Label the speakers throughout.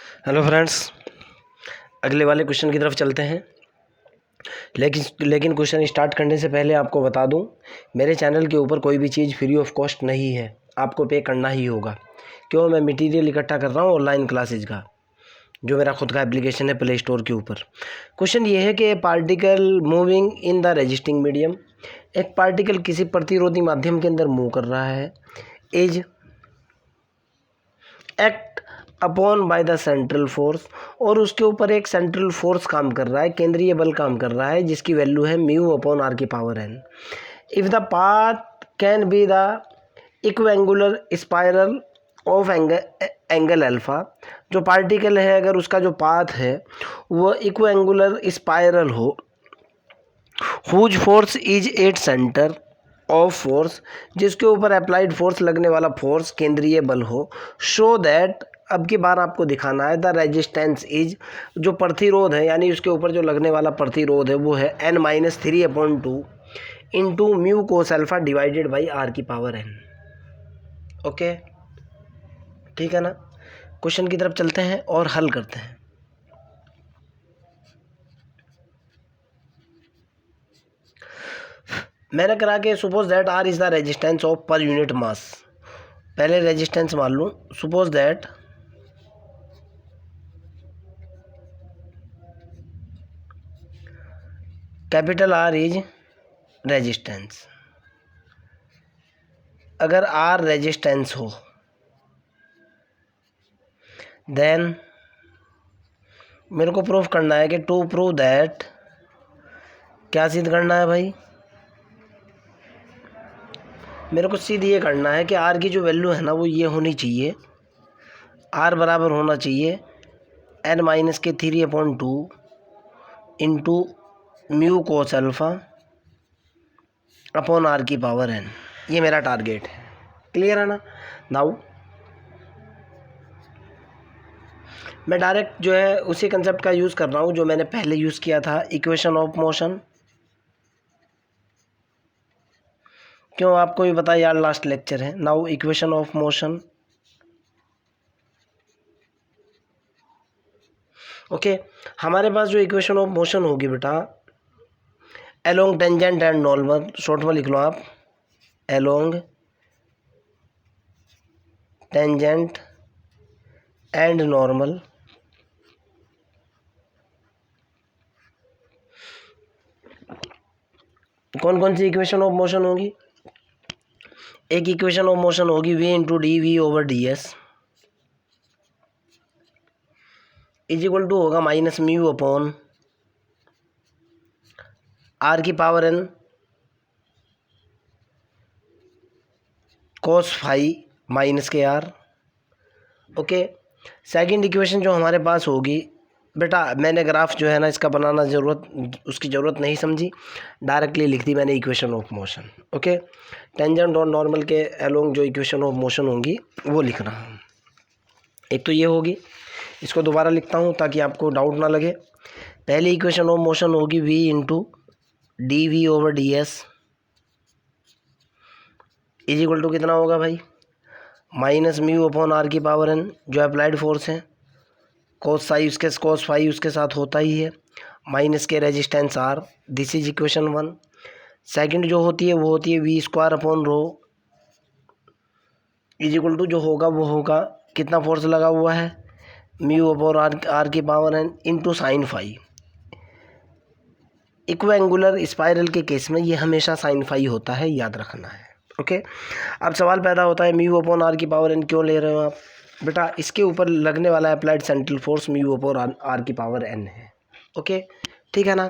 Speaker 1: Hello friends, अगले वाले question की तरफ चलते हैं। लेकिन क्वेश्चन स्टार्ट करने से पहले आपको बता दूं, मेरे चैनल के ऊपर कोई भी चीज़ फ्री ऑफ कॉस्ट नहीं है, आपको पे करना ही होगा। क्यों? मैं मटेरियल इकट्ठा कर रहा हूँ ऑनलाइन क्लासेज का, जो मेरा खुद का एप्लीकेशन है प्ले स्टोर के ऊपर। क्वेश्चन ये है कि particle moving in the resisting medium, एक पार्टिकल किसी प्रतिरोधी माध्यम के अंदर मूव कर रहा है, is act upon by the central force, और उसके ऊपर एक सेंट्रल फोर्स काम कर रहा है, केंद्रीय बल काम कर रहा है, जिसकी वैल्यू है म्यू अपॉन आर की power N. If the path can be the equiangular spiral of angle alpha, जो पार्टिकल है अगर उसका जो पाथ है वो इक्वेंगुलर स्पाइरल हो, whose force is at centre of force, जिसके ऊपर अप्लाइड फोर्स लगने वाला फोर्स केंद्रीय बल हो, शो दैट, अब की बार आपको दिखाना है, द रेजिस्टेंस इज, जो प्रतिरोध है यानी उसके ऊपर जो लगने वाला प्रतिरोध है वो है n-3/2 into mu cos alpha divided by R की पावर n। ओके, ठीक है ना। क्वेश्चन की तरफ चलते हैं और हल करते हैं। मैंने करा के suppose that R is the resistance of per unit mass, पहले रेजिस्टेंस मान लूँ। Suppose that capital R is resistance, अगर आर रेजिस्टेंस हो देन मेरे को प्रूफ करना है कि टू प्रूव दैट, क्या सिद्ध करना है भाई? मेरे को सीधे ये करना है कि आर की जो वैल्यू है ना वो ये होनी चाहिए, आर बराबर होना चाहिए n-3/2 into mu cos alpha upon are की पावर n। ये मेरा टारगेट है, क्लियर है ना। नाउ मैं डायरेक्ट जो है उसी कंसेप्ट का यूज़ कर रहा हूँ जो मैंने पहले यूज़ किया था, इक्वेशन ऑफ मोशन। क्यों, आपको भी पता है यार, लास्ट लेक्चर है। Now equation of motion, okay. हमारे पास जो इक्वेशन ऑफ मोशन होगी बेटा, along tangent and normal, short में लिख लो आप, एलोंग टेंजेंट एंड नॉर्मल, कौन कौन सी इक्वेशन ऑफ मोशन होगी? एक इक्वेशन ऑफ मोशन होगी v into D we over D S is equal to होगा माइनस म्यू अपॉन आर की power n cos phi minus के आर। ओके, सेकंड इक्वेशन जो हमारे पास होगी बेटा, मैंने ग्राफ जो है ना इसका बनाना उसकी ज़रूरत नहीं समझी, डायरेक्टली लिख दी मैंने equation of motion. Okay, tangent और नॉर्मल के अलोंग जो इक्वेशन ऑफ मोशन होंगी वो लिखना। एक तो ये होगी, इसको दोबारा लिखता हूँ ताकि आपको डाउट ना लगे। पहली इक्वेशन ऑफ मोशन होगी v into D we over D S is equal to कितना होगा भाई? माइनस म्यू अपॉन आर की पावर n, जो अप्लाइड फोर्स है, कोस फाई उसके साथ होता ही है, माइनस के resistance R. This is equation 1। Second जो होती है वो होती है V square upon rho is equal to, जो होगा वो होगा कितना फोर्स लगा हुआ है, म्यू अपॉन आर की power n into sine phi. Equiangular spiral के केस में ये हमेशा साइन फाई होता है, याद रखना है। ओके, अब सवाल पैदा होता है म्यू अपॉन आर की पावर n क्यों ले रहे हो आप? बेटा, इसके ऊपर लगने वाला applied central force mu upon are की पावर n है। ओके, ठीक है ना।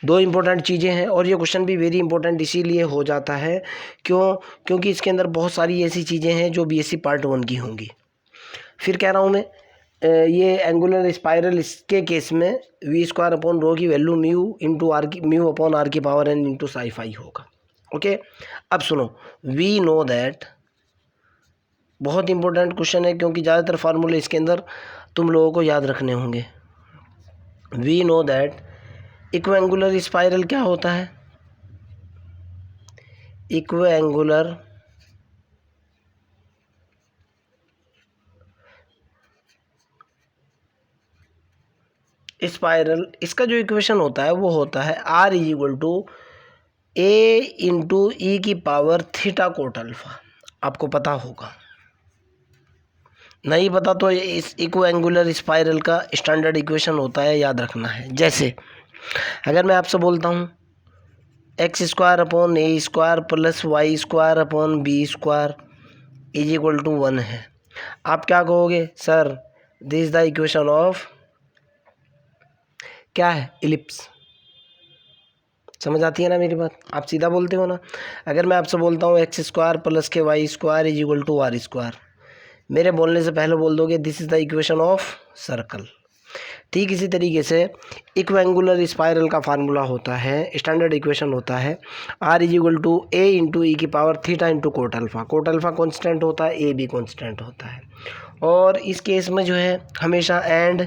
Speaker 1: दो इंपॉर्टेंट चीज़ें हैं और ये क्वेश्चन भी वेरी इंपॉर्टेंट इसीलिए हो जाता है क्योंकि इसके अंदर बहुत सारी ऐसी चीज़ें हैं जो बीएससी पार्ट 1 की होंगी। फिर कह रहा हूँ मैं, ये एंगुलर स्पाइरल, इसके केस में वी स्क्वायर अपॉन रो की वैल्यू म्यू अपॉन आर की power n into sci fi होगा। ओके, अब सुनो, वी नो दैट, बहुत इंपॉर्टेंट क्वेश्चन है क्योंकि ज़्यादातर फार्मूले इसके अंदर तुम लोगों को याद रखने होंगे। वी नो दैट इक्वेंगुलर स्पाइरल क्या होता है? इक्वेंगुलर स्पाइरल, इसका जो इक्वेशन होता है वो होता है R is equal to A into E की पावर थीटा कोट अल्फा। आपको पता होगा, नहीं पता तो इस इक्विएंगुलर स्पाइरल का स्टैंडर्ड इक्वेशन होता है, याद रखना है। जैसे अगर मैं आपसे बोलता हूँ X square upon A square plus Y square upon B square is equal to 1 है, आप क्या कहोगे? Sir this is the equation of क्या है? इलिप्स। समझ आती है ना मेरी बात? आप सीधा बोलते हो ना। अगर मैं आपसे बोलता हूँ एक्स स्क्वायर प्लस के Y square is equal to R square, मेरे बोलने से पहले बोल दोगे this is the equation of circle. ठीक इसी तरीके से इक्विएंगुलर स्पाइरल का फार्मूला होता है, स्टैंडर्ड इक्वेशन होता है R is equal to A into E की power theta into cot alpha. Cot alpha constant होता है, ए भी कॉन्स्टेंट होता है। और इस केस में जो है हमेशा and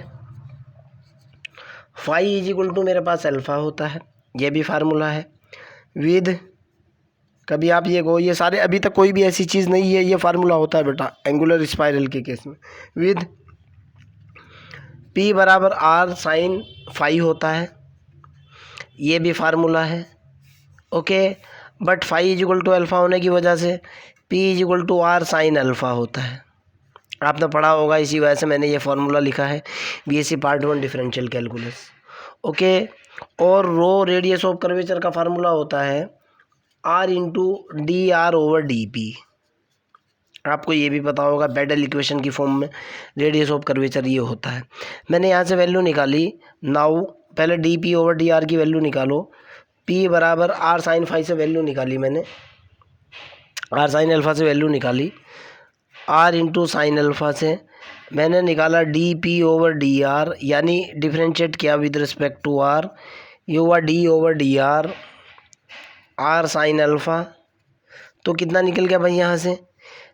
Speaker 1: phi is equal to मेरे पास अल्फा होता है, ये भी फार्मूला है। विद कभी आप ये कहो, ये सारे अभी तक कोई भी ऐसी चीज़ नहीं है, ये फार्मूला होता है बेटा एंगुलर स्पाइरल के केस में। विद P बराबर आर साइन फाई होता है, ये भी फार्मूला है। Okay, but phi is equal to alpha होने की वजह से P is equal to R sine alpha होता है। आपने पढ़ा होगा, इसी वजह से मैंने ये फार्मूला लिखा है, BSc part 1 differential calculus. Okay, और रो रेडियस ऑफ कर्वेचर का फार्मूला होता है R into D R over D P. आपको ये भी पता होगा बेडल इक्वेशन की फॉर्म में रेडियस ऑफ कर्वेचर ये होता है। मैंने यहाँ से वैल्यू निकाली, नाउ पहले D P over D R की वैल्यू निकालो। P बराबर आर साइन फाई से वैल्यू निकाली मैंने, आर साइन अल्फ़ा से वैल्यू निकाली, आर इंटू साइन अल्फ़ा से मैंने निकाला D P over D R, यानी डिफ्रेंशिएट किया विद रिस्पेक्ट टू आर, ये हुआ D over D R, R sine alpha. तो कितना निकल गया भाई यहाँ से?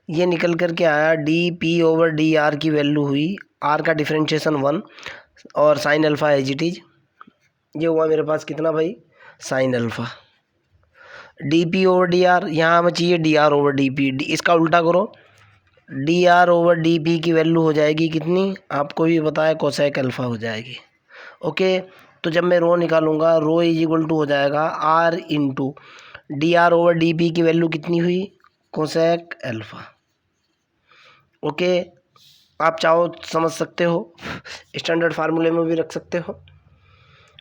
Speaker 1: ये निकल कर के आया D P over D R की वैल्यू हुई, आर का डिफ्रेंशिएशन 1 और sine alpha as it is, ये हुआ मेरे पास कितना भाई? Sine alpha. D P over D R, यहाँ हमें चाहिए D R over D P, इसका उल्टा करो, D R over D P की वैल्यू हो जाएगी कितनी? आपको भी पता है कोसेक अल्फ़ा हो जाएगी। ओके, तो जब मैं रो निकालूंगा, रो इज इक्वल टू हो जाएगा R into D R over D P की वैल्यू कितनी हुई? Cosec alpha. ओके, आप चाहो समझ सकते हो, स्टैंडर्ड फार्मूले में भी रख सकते हो,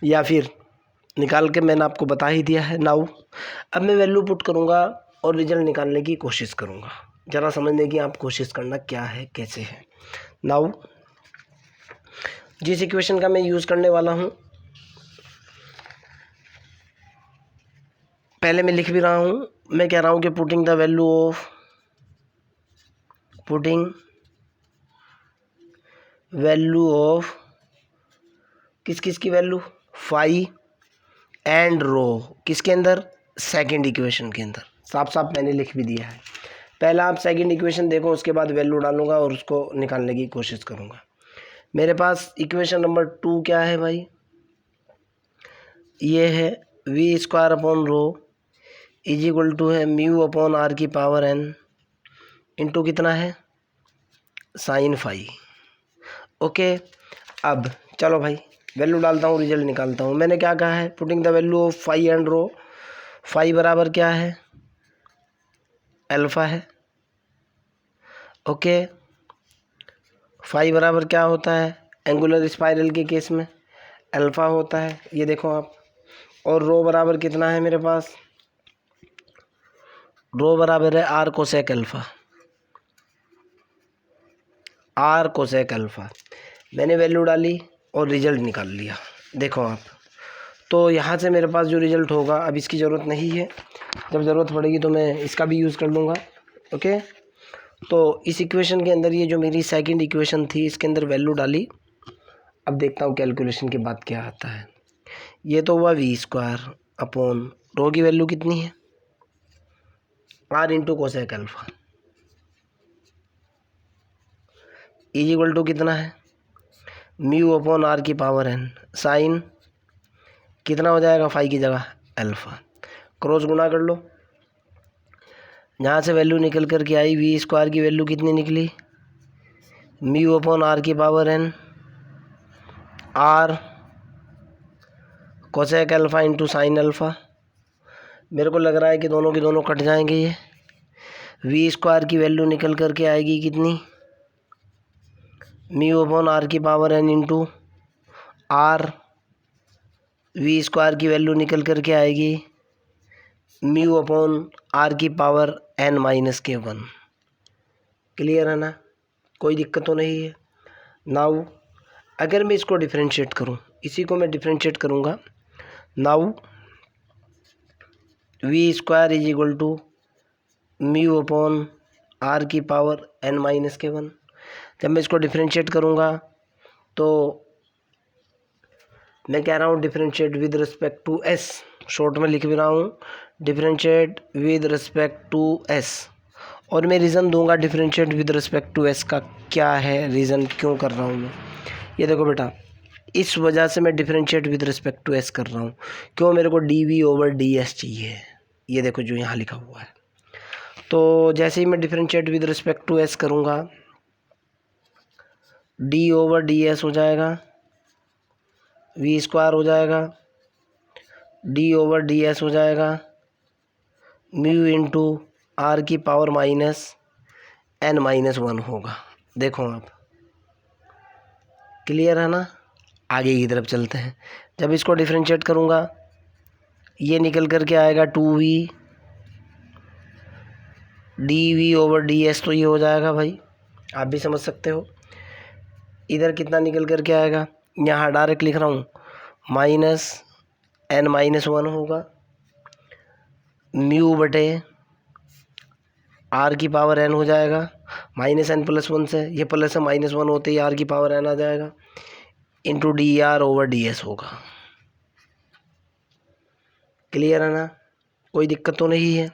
Speaker 1: या फिर निकाल के मैंने आपको बता ही दिया है। नाउ अब मैं वैल्यू पुट करूँगा और रिजल्ट निकालने की कोशिश करूँगा, ज़रा समझने की आप कोशिश करना क्या है कैसे है। नाउ जिस इक्वेशन का मैं यूज़ करने वाला हूँ, पहले मैं लिख भी रहा हूँ, मैं कह रहा हूँ कि पुटिंग द वैल्यू ऑफ किस किस की वैल्यू? फाई एंड रो किसके अंदर? सेकंड इक्वेशन के अंदर। साफ साफ मैंने लिख भी दिया है। पहला आप सेकंड इक्वेशन देखो, उसके बाद वैल्यू डालूंगा और उसको निकालने की कोशिश करूँगा। मेरे पास इक्वेशन नंबर 2 क्या है भाई? ये है V square upon rho is equal to है म्यू अपॉन आर की पावर एन इंटू कितना है? Sine phi. ओके, अब चलो भाई वैल्यू डालता हूँ, रिजल्ट निकालता हूँ। मैंने क्या कहा है? Putting the value of phi and rho. Phi बराबर क्या है? अल्फ़ा है। ओके, फाई बराबर क्या होता है एंगुलर स्पाइरल के केस में? अल्फ़ा होता है, ये देखो आप। और रो बराबर कितना है मेरे पास? रो बराबर है R cosec alpha, R cosec alpha. मैंने वैल्यू डाली और रिजल्ट निकाल लिया, देखो आप। तो यहाँ से मेरे पास जो रिज़ल्ट होगा, अब इसकी ज़रूरत नहीं है, जब ज़रूरत पड़ेगी तो मैं इसका भी यूज़ कर लूँगा। ओके, तो इस इक्वेशन के अंदर ये जो मेरी सेकंड इक्वेशन थी, इसके अंदर वैल्यू डाली। अब देखता हूँ कैलकुलेशन के बाद क्या आता है। ये तो हुआ वी स्क्वायर अपॉन रो की वैल्यू कितनी है? R into cosec alpha is equal to कितना है? म्यू अपॉन आर की पावर एन साइन कितना हो जाएगा? फाई की जगह अल्फ़ा। क्रॉस गुना कर लो, यहाँ से वैल्यू निकल कर के आई, वी स्क्वायर की वैल्यू कितनी निकली? म्यू अपॉन आर की power N, R cosec alpha into sine alpha. मेरे को लग रहा है कि दोनों के दोनों कट जाएंगे। ये वी स्क्वायर की वैल्यू निकल करके आएगी कितनी, म्यू अपॉन आर की power N into R. V square की वैल्यू निकल करके आएगी म्यू अपॉन आर की पावर एन माइनस के 1। क्लियर है ना, कोई दिक्कत तो नहीं है। नाउ अगर मैं इसको डिफरेंशिएट करूं, इसी को मैं डिफरेंशिएट करूंगा। Now V square is equal to mu upon are की पावर एन माइनस के 1। जब मैं इसको डिफरेंशिएट करूंगा तो मैं कह रहा हूँ differentiate with respect to S, short में लिख भी रहा हूँ differentiate with respect to S. और मैं रीज़न दूंगा differentiate with respect to S का क्या है, रीज़न क्यों कर रहा हूँ मैं। ये देखो बेटा, इस वजह से मैं differentiate with respect to S कर रहा हूँ। क्यों, मेरे को D we over D S चाहिए। ये देखो जो यहाँ लिखा हुआ है। तो जैसे ही मैं differentiate with respect to S करूँगा, डी ओवर डी एस हो जाएगा, वी स्क्वायर हो जाएगा, डी ओवर डी एस हो जाएगा, म्यू इंटू आर की पावर माइनस एन माइनस 1 होगा। देखो आप, क्लियर है ना। आगे की तरफ चलते हैं। जब इसको डिफरेंशिएट करूँगा, ये निकल करके आएगा 2v D we over D S. तो ये हो जाएगा भाई, आप भी समझ सकते हो। इधर कितना निकल करके आएगा, यहाँ डायरेक्ट लिख रहा हूँ, माइनस एन माइनस 1 होगा, म्यू बटे आर की पावर एन हो जाएगा, माइनस एन प्लस 1 से, ये प्लस से माइनस 1 होते ही आर की पावर एन आ जाएगा, into D R over D S होगा। क्लियर है ना, कोई दिक्कत तो नहीं है।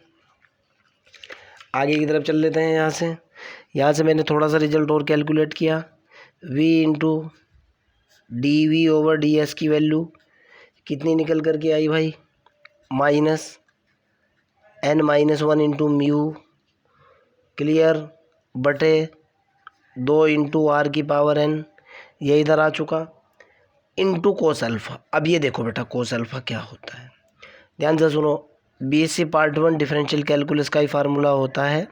Speaker 1: आगे की तरफ चल लेते हैं। यहाँ से मैंने थोड़ा सा रिजल्ट और कैलकुलेट किया। v into D we over D S की वैल्यू कितनी निकल करके आई भाई, minus N minus 1 into mu, clear, बटे 2 इंटू आर की पावर एन, ये इधर आ चुका, इंटू कोस अल्फ़ा। अब ये देखो बेटा कोस अल्फ़ा क्या होता है, ध्यान से सुनो। बीएससी पार्ट 1 डिफरेंशियल कैलकुलस का ही फार्मूला होता है,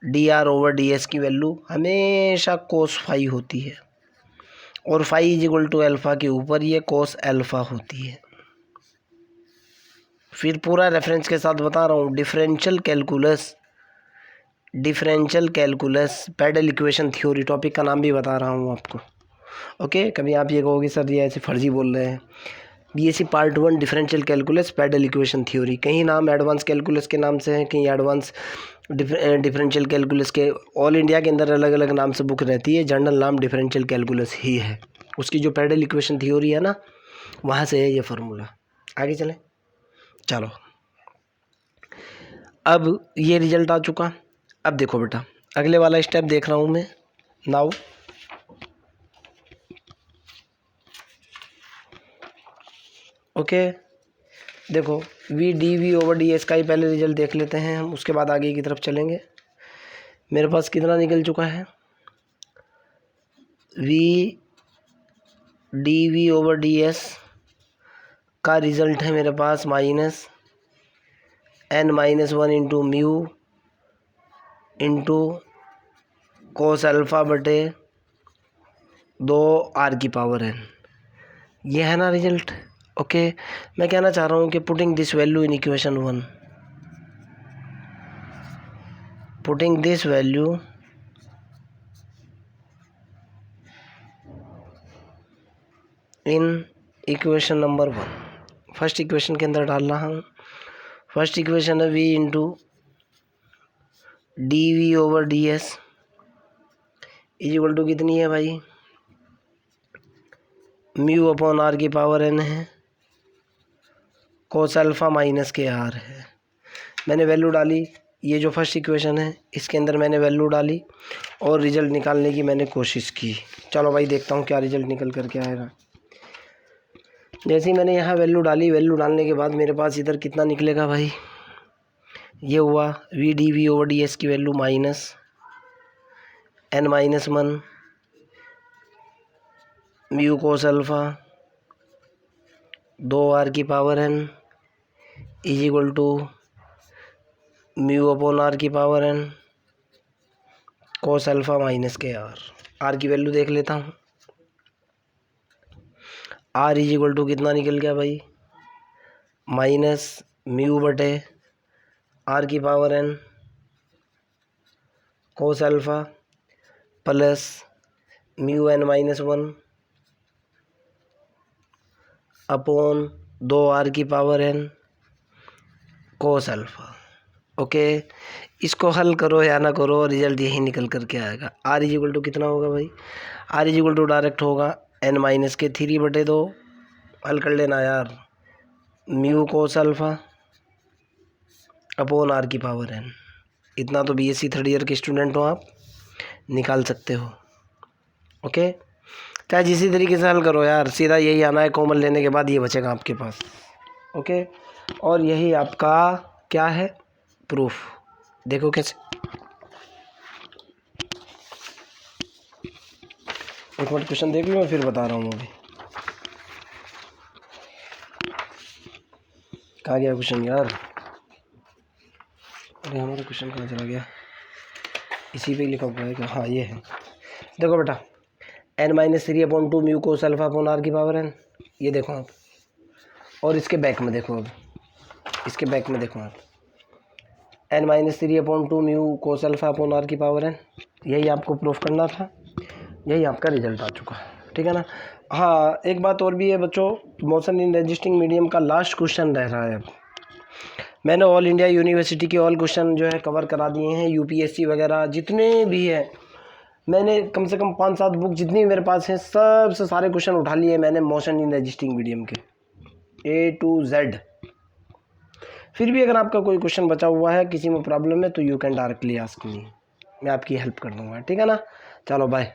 Speaker 1: D R over D S की वैल्यू हमेशा कोस फाई होती है, और phi is equal to alpha के ऊपर ये कोस अल्फ़ा होती है। फिर पूरा रेफरेंस के साथ बता रहा हूँ, differential calculus pedal equation theory, topic का नाम भी बता रहा हूँ आपको। ओके, कभी आप ये कहोगे सर ये ऐसे फर्जी बोल रहे हैं। BSc part 1 differential calculus pedal equation theory, कहीं नाम एडवांस कैलकुलस के नाम से है, कहीं एडवांस डिफरेंशियल कैलकुलस के, ऑल इंडिया के अंदर अलग अलग नाम से बुक रहती है, जनरल नाम डिफरेंशियल कैलकुलस ही है। उसकी जो पैडल इक्वेशन थ्योरी है ना, वहाँ से है ये फार्मूला। आगे चलें, चलो। अब ये रिजल्ट आ चुका। अब देखो बेटा, अगले वाला स्टेप देख रहा हूँ मैं। नाउ ओके, देखो v D we over D S का ही पहले रिजल्ट देख लेते हैं हम, उसके बाद आगे की तरफ चलेंगे। मेरे पास कितना निकल चुका है, V D we over D S का रिज़ल्ट है मेरे पास minus N minus 1 into mu into cos alpha बटे 2 आर की पावर एन। ये है ना रिजल्ट। ओके, मैं कहना चाह रहा हूँ कि putting this value in equation 1, putting this value in equation number 1, first equation के अंदर डाल रहा हूँ। फर्स्ट इक्वेशन है v into D we over D S is equal to कितनी है भाई, म्यू अपॉन आर की पावर एन है, कोस अल्फ़ा माइनस के आर है। मैंने वैल्यू डाली, ये जो फर्स्ट इक्वेशन है इसके अंदर मैंने वैल्यू डाली और रिज़ल्ट निकालने की मैंने कोशिश की। चलो भाई देखता हूँ क्या रिज़ल्ट निकल करके आएगा। जैसे ही मैंने यहाँ वैल्यू डाली, वैल्यू डालने के बाद मेरे पास इधर कितना निकलेगा भाई, ये हुआ V D we over D S की value minus N minus 1 mu cos alpha 2r की power n is equal to mu upon r की power n cos alpha minus के आर की वैल्यू देख लेता हूँ। r इज इक्वल टू कितना निकल गया भाई, माइनस म्यू बटे r की power n cos alpha plus mu n minus 1 upon 2r की power n cos alpha. Okay, इसको हल करो या ना करो, रिजल्ट यही निकल करके आएगा। r इज इक्वल टू कितना होगा भाई, r is equal to direct होगा n माइनस के 3/2, हल कर लेना यार, mu cos alpha upon r की पावर n। इतना तो बीएससी थर्ड ईयर के स्टूडेंट हो, आप निकाल सकते हो। ओके, चाहे जिसी तरीके से हल करो यार, सीधा यही आना है, कॉमन लेने के बाद ये बचेगा आपके पास। ओके, और यही आपका क्या है, प्रूफ। देखो कैसे, एक मिनट क्वेश्चन देख लो, मैं फिर बता रहा हूँ। अभी कहाँ गया क्वेश्चन यार, अरे हमारा क्वेश्चन कहाँ चला गया, इसी पे लिखा हुआ है कि हाँ ये है। देखो बेटा, n-3/2 mu cos alpha upon r की पावर n, ये देखो आप, और इसके बैक में देखो, अब इसके बैक में देखो आप, n-3/2 mu cos alpha upon r की पावर n, यही आपको प्रूफ करना था, यही आपका रिजल्ट आ चुका, ठीक है ना। हाँ, एक बात और भी है बच्चों, मोशन इन रजिस्टिंग मीडियम का लास्ट क्वेश्चन रह रहा है। अब मैंने ऑल इंडिया यूनिवर्सिटी के ऑल क्वेश्चन जो है कवर करा दिए हैं, यूपीएससी वगैरह जितने भी हैं, मैंने कम से कम 5-7 बुक जितनी मेरे पास हैं, सब से सारे क्वेश्चन उठा लिए मैंने मोशन इन रजिस्टिंग मीडियम के A to Z। फिर भी अगर आपका कोई क्वेश्चन बचा हुआ है, किसी में प्रॉब्लम है, तो you can directly ask me, मैं आपकी हेल्प कर दूंगा, ठीक है ना। चलो बाय।